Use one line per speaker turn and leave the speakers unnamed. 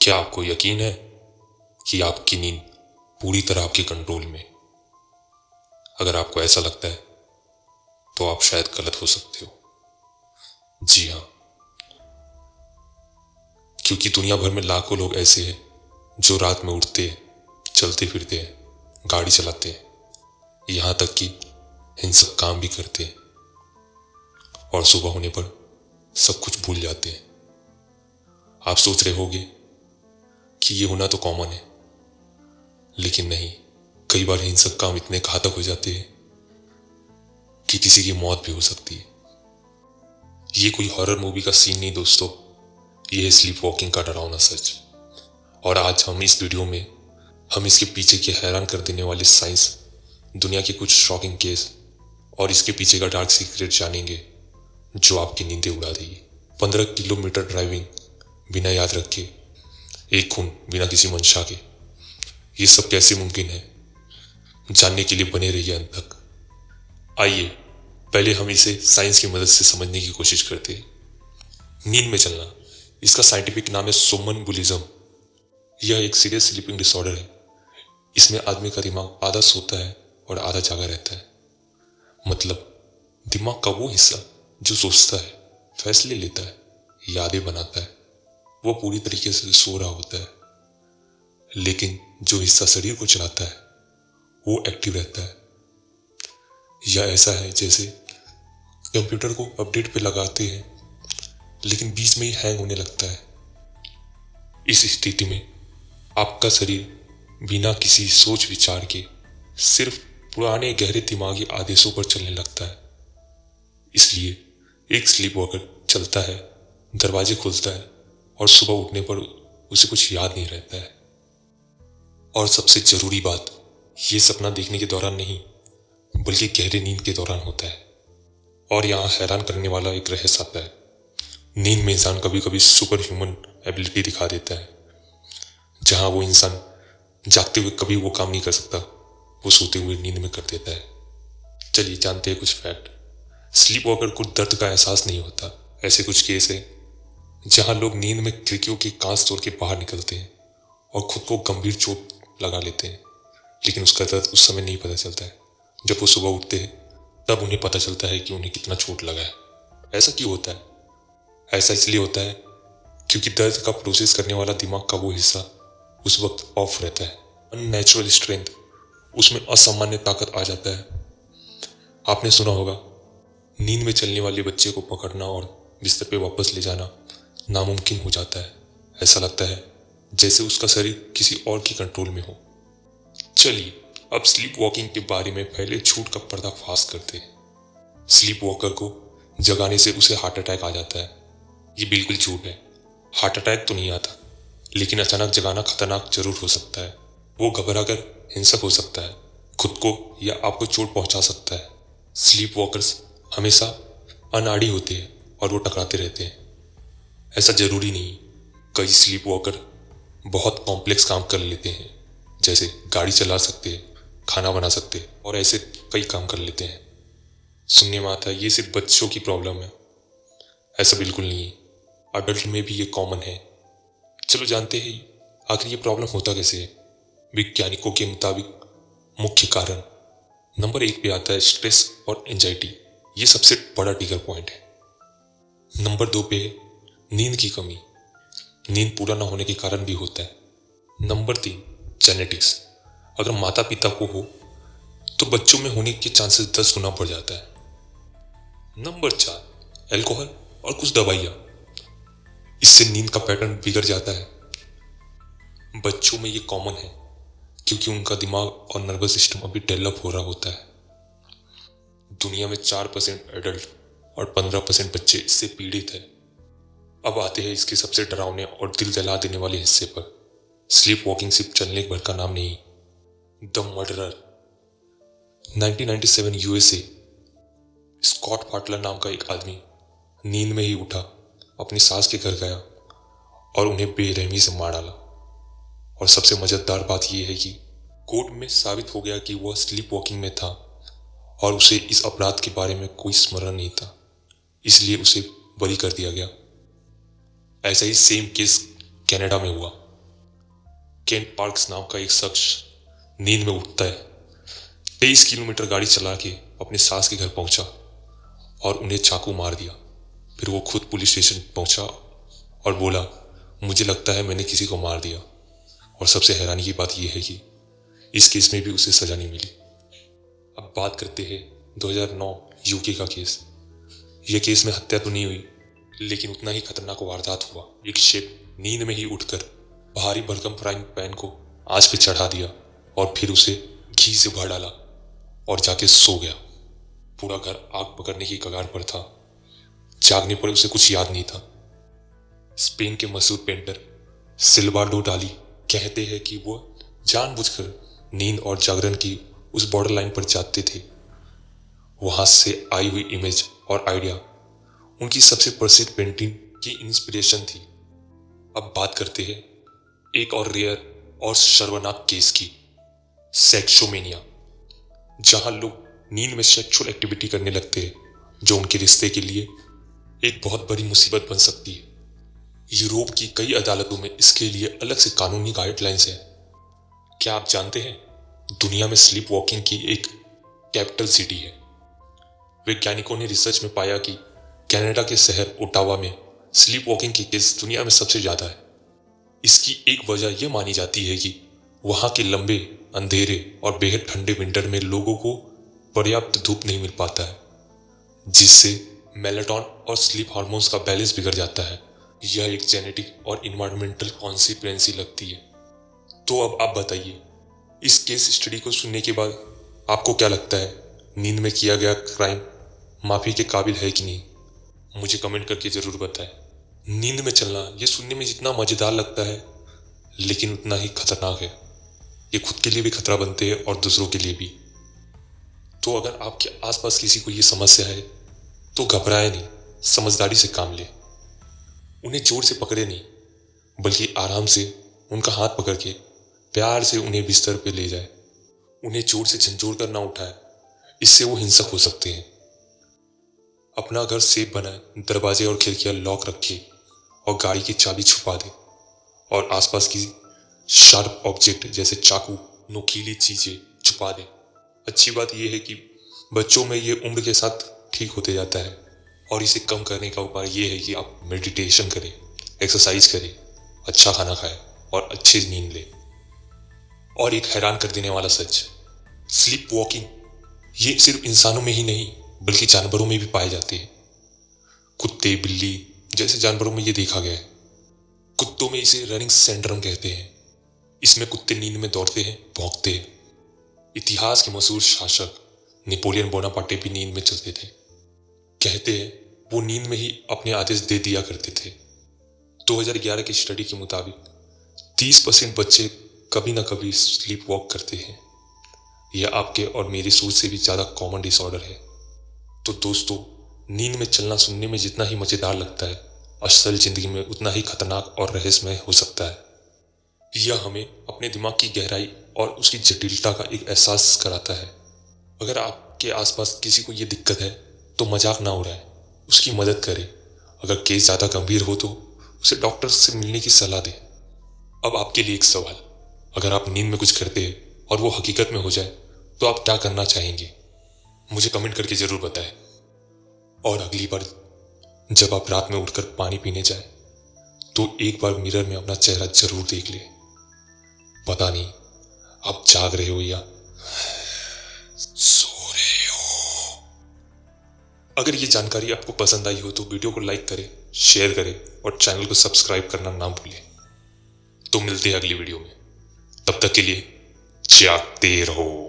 क्या आपको यकीन है कि आपकी नींद पूरी तरह आपके कंट्रोल में? अगर आपको ऐसा लगता है तो आप शायद गलत हो सकते हो। जी हाँ, क्योंकि दुनिया भर में लाखों लोग ऐसे हैं जो रात में उठते हैं, चलते फिरते हैं, गाड़ी चलाते हैं, यहाँ तक कि हिंसक काम भी करते हैं और सुबह होने पर सब कुछ भूल जाते हैं। आप सोच रहे होंगे कि ये होना तो कॉमन है, लेकिन नहीं। कई बार हिंसक काम इतने घातक हो जाते हैं कि किसी की मौत भी हो सकती है। ये कोई हॉरर मूवी का सीन नहीं दोस्तों, ये है स्लीप वॉकिंग का डरावना सच। और आज हम इस वीडियो में हम इसके पीछे के हैरान कर देने वाले साइंस, दुनिया के कुछ शॉकिंग केस और इसके पीछे का डार्क सीक्रेट जानेंगे जो आपकी नींदें उड़ा देगी। 15 किलोमीटर ड्राइविंग बिना याद रखे, एक खून बिना किसी मंशा के, ये सब कैसे मुमकिन है? जानने के लिए बने रहिए अंत तक। आइए पहले हम इसे साइंस की मदद से समझने की कोशिश करते हैं। नींद में चलना, इसका साइंटिफिक नाम है सोमनबुलिज्म। यह एक सीरियस स्लीपिंग डिसऑर्डर है। इसमें आदमी का दिमाग आधा सोता है और आधा जागा रहता है। मतलब दिमाग का वो हिस्सा जो सोचता है, फैसले लेता है, यादें बनाता है, वो पूरी तरीके से सो रहा होता है। लेकिन जो हिस्सा शरीर को चलाता है वो एक्टिव रहता है। यह ऐसा है जैसे कंप्यूटर को अपडेट पे लगाते हैं लेकिन बीच में ही हैंग होने लगता है। इस स्थिति में आपका शरीर बिना किसी सोच विचार के सिर्फ पुराने गहरे दिमागी आदेशों पर चलने लगता है। इसलिए एक स्लीप वॉकर चलता है, दरवाजे खुलता है और सुबह उठने पर उसे कुछ याद नहीं रहता है। और सबसे जरूरी बात, ये सपना देखने के दौरान नहीं बल्कि गहरे नींद के दौरान होता है। और यहाँ हैरान करने वाला एक रहस्य आता है। नींद में इंसान कभी कभी सुपर ह्यूमन एबिलिटी दिखा देता है। जहाँ वो इंसान जागते हुए कभी वो काम नहीं कर सकता, वो सोते हुए नींद में कर देता है। चलिए जानते हैं कुछ फैक्ट। स्लीप वॉकर को दर्द का एहसास नहीं होता। ऐसे कुछ केस है जहाँ लोग नींद में खिड़कियों के कांच तोड़ के बाहर निकलते हैं और खुद को गंभीर चोट लगा लेते हैं, लेकिन उसका दर्द उस समय नहीं पता चलता है। जब वो सुबह उठते हैं तब उन्हें पता चलता है कि उन्हें कितना चोट लगा है। ऐसा क्यों होता है? ऐसा इसलिए होता है क्योंकि दर्द का प्रोसेस करने वाला दिमाग का वो हिस्सा उस वक्त ऑफ रहता है। अननेचुरल स्ट्रेंथ, उसमें असामान्य ताकत आ जाता है। आपने सुना होगा, नींद में चलने वाले बच्चे को पकड़ना और बिस्तर पे वापस ले जाना नामुमकिन हो जाता है। ऐसा लगता है जैसे उसका शरीर किसी और के कंट्रोल में हो। चलिए अब स्लीप वॉकिंग के बारे में पहले झूठ का पर्दाफाश करते हैं। स्लीप वॉकर को जगाने से उसे हार्ट अटैक आ जाता है। ये बिल्कुल झूठ है। हार्ट अटैक तो नहीं आता, लेकिन अचानक जगाना खतरनाक जरूर हो सकता है। वो घबराकर हिंसक हो सकता है, खुद को या आपको चोट पहुंचा सकता है। स्लीप वॉकर्स हमेशा अनाड़ी होते हैं और वो टकराते रहते हैं। ऐसा जरूरी नहीं। कई स्लीप वॉकर बहुत कॉम्प्लेक्स काम कर लेते हैं, जैसे गाड़ी चला सकते हैं, खाना बना सकते हैं और ऐसे कई काम कर लेते हैं। सुनने में आता है ये सिर्फ बच्चों की प्रॉब्लम है। ऐसा बिल्कुल नहीं है, अडल्ट में भी ये कॉमन है। चलो जानते हैं आखिर ये प्रॉब्लम होता कैसे है। वैज्ञानिकों के मुताबिक मुख्य कारण नंबर 1 पे आता है स्ट्रेस और एंजाइटी। ये सबसे बड़ा ट्रिगर पॉइंट है। नंबर 2 पे है नींद की कमी। नींद पूरा ना होने के कारण भी होता है। Number 3 genetics. अगर माता पिता को हो तो बच्चों में होने के चांसेस 10 गुना बढ़ जाता है। नंबर 4 अल्कोहल और कुछ दवाइयाँ। इससे नींद का पैटर्न बिगड़ जाता है। बच्चों में ये कॉमन है क्योंकि उनका दिमाग और नर्वस सिस्टम अभी डेवलप हो रहा होता है। दुनिया में 4% एडल्ट और 15% बच्चे इससे पीड़ित है। अब आते हैं इसके सबसे डरावने और दिल दहला देने वाले हिस्से पर। स्लीप वॉकिंग सिर्फ चलने भर का नाम नहीं, द मर्डरर। 1997 यूएसए, स्कॉट फाटलर नाम का एक आदमी नींद में ही उठा, अपनी सास के घर गया और उन्हें बेरहमी से मार डाला। और सबसे मजेदार बात यह है कि कोर्ट में साबित हो गया कि वह स्लीप वॉकिंग में था और उसे इस अपराध के बारे में कोई स्मरण नहीं था, इसलिए उसे बरी कर दिया गया। ऐसा ही सेम केस कनाडा में हुआ। केंट पार्क्स नाम का एक शख्स नींद में उठता है, 23 किलोमीटर गाड़ी चला के अपने सास के घर पहुंचा और उन्हें चाकू मार दिया। फिर वो खुद पुलिस स्टेशन पहुंचा और बोला, मुझे लगता है मैंने किसी को मार दिया। और सबसे हैरानी की बात यह है कि इस केस में भी उसे सजा नहीं मिली। अब बात करते हैं 2009 यूके का केस। यह केस में हत्या तो नहीं हुई, लेकिन उतना ही खतरनाक वारदात हुआ। एक शेफ नींद में ही उठकर भारी भरकम फ्राइंग पैन को आंच पे चढ़ा दिया और फिर उसे घी से भर डाला और जाके सो गया। पूरा घर आग पकड़ने की कगार पर था। जागने पर उसे कुछ याद नहीं था। स्पेन के मशहूर पेंटर सिल्वाडो डाली कहते हैं कि वो जानबूझकर नींद और जागरण की उस बॉर्डर लाइन पर जाते थे। वहां से आई हुई इमेज और आइडिया उनकी सबसे प्रसिद्ध पेंटिंग की इंस्पिरेशन थी। अब बात करते हैं एक और रेयर और शर्मनाक केस की, सेक्सोमेनिया, जहां लोग नींद में सेक्सुअल एक्टिविटी करने लगते हैं, जो उनके रिश्ते के लिए एक बहुत बड़ी मुसीबत बन सकती है। यूरोप की कई अदालतों में इसके लिए अलग से कानूनी गाइडलाइंस है। क्या आप जानते हैं, दुनिया में स्लीप वॉकिंग की एक कैपिटल सिटी है। वैज्ञानिकों ने रिसर्च में पाया कि कनाडा के शहर ओटावा में स्लीप वॉकिंग के केस दुनिया में सबसे ज्यादा है। इसकी एक वजह यह मानी जाती है कि वहां के लंबे अंधेरे और बेहद ठंडे विंटर में लोगों को पर्याप्त धूप नहीं मिल पाता है, जिससे मेलाटोनिन और स्लीप हार्मोन्स का बैलेंस बिगड़ जाता है। यह एक जेनेटिक और इन्वायरमेंटल कॉन्सिक्वेंस लगती है। तो अब आप बताइए, इस केस स्टडी को सुनने के बाद आपको क्या लगता है, नींद में किया गया क्राइम माफी के काबिल है कि नहीं? मुझे कमेंट करके जरूर बताएं। नींद में चलना ये सुनने में जितना मजेदार लगता है, लेकिन उतना ही खतरनाक है। ये खुद के लिए भी खतरा बनते हैं और दूसरों के लिए भी। तो अगर आपके आसपास किसी को ये समस्या है तो घबराए नहीं, समझदारी से काम ले। उन्हें जोर से पकड़े नहीं, बल्कि आराम से उनका हाथ पकड़ के प्यार से उन्हें बिस्तर पे ले जाए। उन्हें जोर से झंझोर कर ना उठाए, इससे वो हिंसक हो सकते हैं। अपना घर सेफ बनाए, दरवाजे और खिड़कियां लॉक रखे और गाड़ी की चाबी छुपा दे और आसपास की शार्प ऑब्जेक्ट जैसे चाकू, नुकीली चीजें छुपा दे। अच्छी बात यह है कि बच्चों में ये उम्र के साथ ठीक होते जाता है और इसे कम करने का उपाय ये है कि आप मेडिटेशन करें, एक्सरसाइज करें, अच्छा खाना खाएं और अच्छी नींद लें। और एक हैरान कर देने वाला सच, स्लीप वॉकिंग ये सिर्फ इंसानों में ही नहीं बल्कि जानवरों में भी पाए जाते हैं। कुत्ते, बिल्ली जैसे जानवरों में ये देखा गया है। कुत्तों में इसे रनिंग सिंड्रोम कहते हैं। इसमें कुत्ते नींद में दौड़ते हैं, भौंकते हैं। इतिहास के मशहूर शासक नेपोलियन बोनापार्टे भी नींद में चलते थे। कहते हैं वो नींद में ही अपने आदेश दे दिया करते थे। 2011 की स्टडी के मुताबिक 30% बच्चे कभी ना कभी स्लीप वॉक करते हैं। यह आपके और मेरी सोच से भी ज्यादा कॉमन डिसऑर्डर है। तो दोस्तों, नींद में चलना सुनने में जितना ही मजेदार लगता है, असल जिंदगी में उतना ही खतरनाक और रहस्यमय हो सकता है। यह हमें अपने दिमाग की गहराई और उसकी जटिलता का एक एहसास कराता है। अगर आपके आसपास किसी को यह दिक्कत है तो मजाक ना उड़ाएं, उसकी मदद करें। अगर केस ज्यादा गंभीर हो तो उसे डॉक्टर से मिलने की सलाह दें। अब आपके लिए एक सवाल, अगर आप नींद में कुछ करते हैं और वो हकीकत में हो जाए तो आप क्या करना चाहेंगे? मुझे कमेंट करके जरूर बताएं। और अगली बार जब आप रात में उठकर पानी पीने जाए तो एक बार मिरर में अपना चेहरा जरूर देख ले। पता नहीं आप जाग रहे हो या सो रहे हो। अगर ये जानकारी आपको पसंद आई हो तो वीडियो को लाइक करें, शेयर करें और चैनल को सब्सक्राइब करना ना भूलें। तो मिलते हैं अगली वीडियो में, तब तक के लिए जागते रहो।